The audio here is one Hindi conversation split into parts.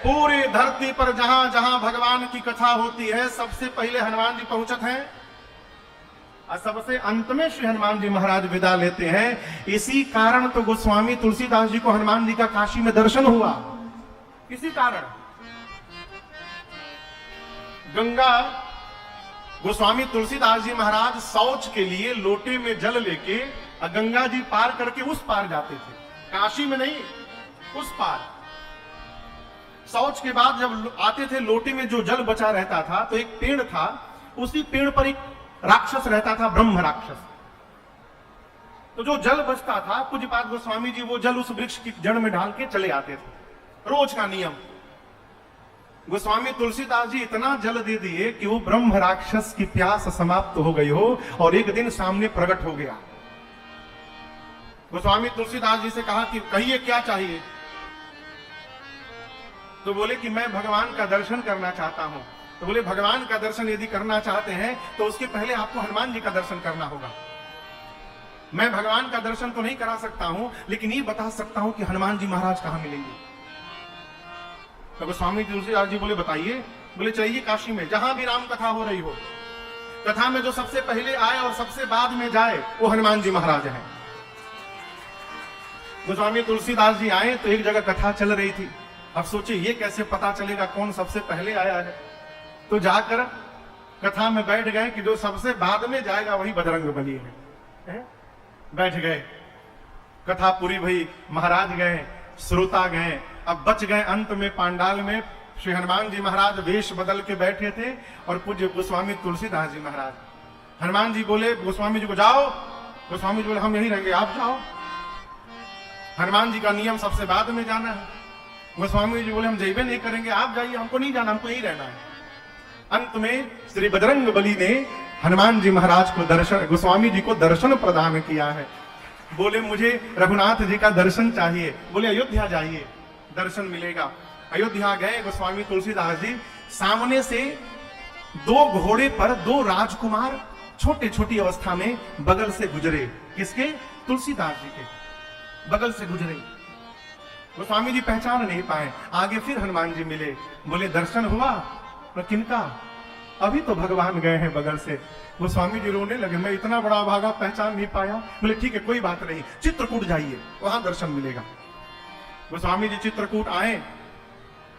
पूरी धरती पर जहां जहां भगवान की कथा होती है सबसे पहले हनुमान जी पहुंचते हैं और सबसे अंत में श्री हनुमान जी महाराज विदा लेते हैं। इसी कारण तो गोस्वामी तुलसीदास जी को हनुमान जी का काशी में दर्शन हुआ। इसी कारण गंगा गोस्वामी तुलसीदास जी महाराज शौच के लिए लोटे में जल लेके गंगा जी पार करके उस पार जाते थे, काशी में नहीं, उस पार। शौच के बाद जब आते थे लोटे में जो जल बचा रहता था तो एक पेड़ था, उसी पेड़ पर एक राक्षस रहता था, ब्रह्म राक्षस। तो जो जल बचता था पूज्यपाद गोस्वामी जी वो जल उस वृक्ष की जड़ में डाल के चले आते थे, रोज का नियम। गोस्वामी तुलसीदास जी इतना जल दे दिए कि वो ब्रह्म राक्षस की प्यास समाप्त हो गई हो और एक दिन सामने प्रकट हो गया। गोस्वामी तुलसीदास जी से कहा कि कहिए क्या चाहिए। तो बोले कि मैं भगवान का दर्शन करना चाहता हूं। तो बोले भगवान का दर्शन यदि करना चाहते हैं तो उसके पहले आपको हनुमान जी का दर्शन करना होगा। मैं भगवान का दर्शन तो नहीं करा सकता हूं लेकिन ये बता सकता हूं कि हनुमान जी महाराज कहां मिलेंगे। तो गोस्वामी तुलसीदास जी बोले बताइए। बोले चाहिए काशी में जहां भी राम कथा हो रही हो, कथा में जो सबसे पहले आए और सबसे बाद में जाए वो हनुमान जी महाराज हैं। गोस्वामी तुलसीदास जी आए तो एक जगह कथा चल रही थी। अब सोचिए ये कैसे पता चलेगा कौन सबसे पहले आया है। तो जाकर कथा में बैठ गए कि जो सबसे बाद में जाएगा वही बजरंगबली है। बैठ गए, कथा पूरी भई, महाराज गए, श्रोता गए। अब बच गए अंत में पांडाल में श्री हनुमान जी महाराज वेश बदल के बैठे थे और पूज्य गोस्वामी तुलसीदास जी महाराज। हनुमान जी बोले गोस्वामी जी को जाओ। गोस्वामी जी बोले हम यहीं रहेंगे, आप जाओ। हनुमान जी का नियम सबसे बाद में जाना है। गोस्वामी जी बोले हम जैबे नहीं करेंगे, आप जाइए, हमको नहीं जाना, हमको यहीं रहना है। अंत में श्री बजरंगबली ने हनुमान जी महाराज को दर्शन, गोस्वामी जी को दर्शन प्रदान किया है। बोले मुझे रघुनाथ जी का दर्शन चाहिए। बोले अयोध्या जाइए, दर्शन मिलेगा। अयोध्या गए गोस्वामी तुलसीदास जी। सामने से दो घोड़े पर दो राजकुमार छोटे छोटी अवस्था में बगल से गुजरे। किसके? तुलसीदास जी के बगल से गुजरे। गोस्वामी जी पहचान नहीं पाए। आगे फिर हनुमान जी मिले। बोले दर्शन हुआ? किनका? अभी तो भगवान गए हैं बगल से। गोस्वामी जी रोने लगे, मैं इतना बड़ा भागा पहचान नहीं पाया। बोले ठीक है कोई बात नहीं, चित्रकूट जाइए, वहां दर्शन मिलेगा। गोस्वामी जी चित्रकूट आए।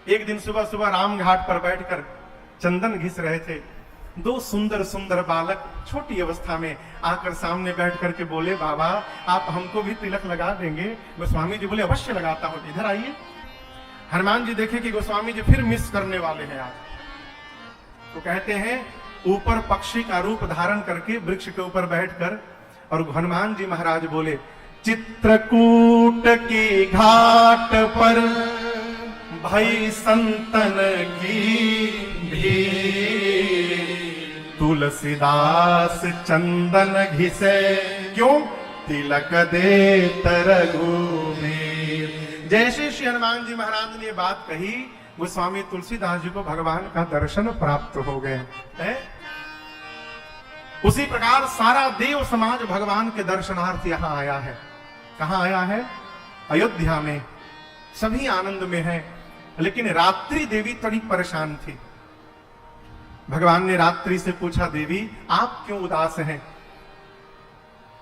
एक दिन सुबह सुबह राम घाट पर बैठकर चंदन घिस रहे थे। दो सुंदर सुंदर बालक छोटी अवस्था में आकर सामने बैठ करके बोले बाबा आप हमको भी तिलक लगा देंगे? गोस्वामी जी बोले अवश्य लगाता हूं, इधर आइए। हनुमान जी देखे कि गोस्वामी जी फिर मिस करने वाले हैं आज। तो कहते हैं ऊपर पक्षी का रूप धारण करके वृक्ष के ऊपर बैठकर और हनुमान जी महाराज बोले चित्रकूट की घाट पर भई संतन की भीड़, तुलसीदास चंदन घिसे क्यों तिलक दे रघुवीर। जैसे श्री हनुमान जी महाराज ने बात कही गोस्वामी तुलसीदास जी को भगवान का दर्शन प्राप्त हो गए है। उसी प्रकार सारा देव समाज भगवान के दर्शनार्थ यहां आया है। कहां आया है? अयोध्या में। सभी आनंद में है, लेकिन रात्रि देवी थोड़ी परेशान थी। भगवान ने रात्रि से पूछा देवी आप क्यों उदास हैं?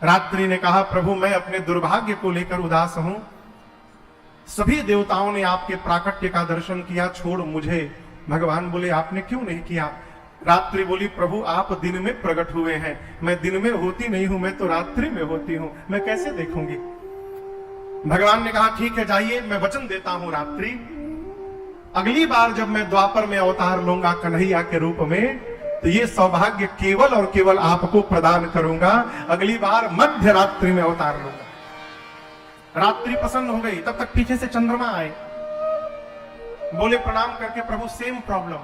रात्रि ने कहा प्रभु मैं अपने दुर्भाग्य को लेकर उदास हूं। सभी देवताओं ने आपके प्राकट्य का दर्शन किया, छोड़ मुझे। भगवान बोले आपने क्यों नहीं किया? रात्रि बोली प्रभु आप दिन में प्रकट हुए हैं, मैं दिन में होती नहीं हूं, मैं तो रात्रि में होती हूं, मैं कैसे देखूंगी? भगवान ने कहा ठीक है जाइए, मैं वचन देता हूं रात्रि अगली बार जब मैं द्वापर में अवतार लूंगा कन्हैया के रूप में तो ये सौभाग्य केवल और केवल आपको प्रदान करूंगा। अगली बार मध्य रात्रि में अवतार लूंगा। रात्रि पसंद हो गई। तब तक पीछे से चंद्रमा आए, बोले प्रणाम करके प्रभु सेम प्रॉब्लम,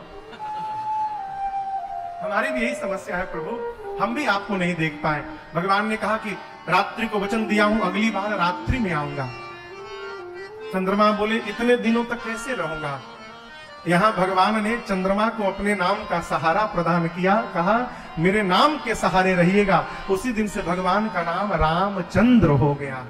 हमारी भी यही समस्या है प्रभु, हम भी आपको नहीं देख पाए। भगवान ने कहा कि रात्रि को वचन दिया हूं अगली बार रात्रि में आऊंगा। चंद्रमा बोले इतने दिनों तक कैसे रहूंगा? यहां भगवान ने चंद्रमा को अपने नाम का सहारा प्रदान किया, कहा मेरे नाम के सहारे रहिएगा। उसी दिन से भगवान का नाम रामचंद्र हो गया।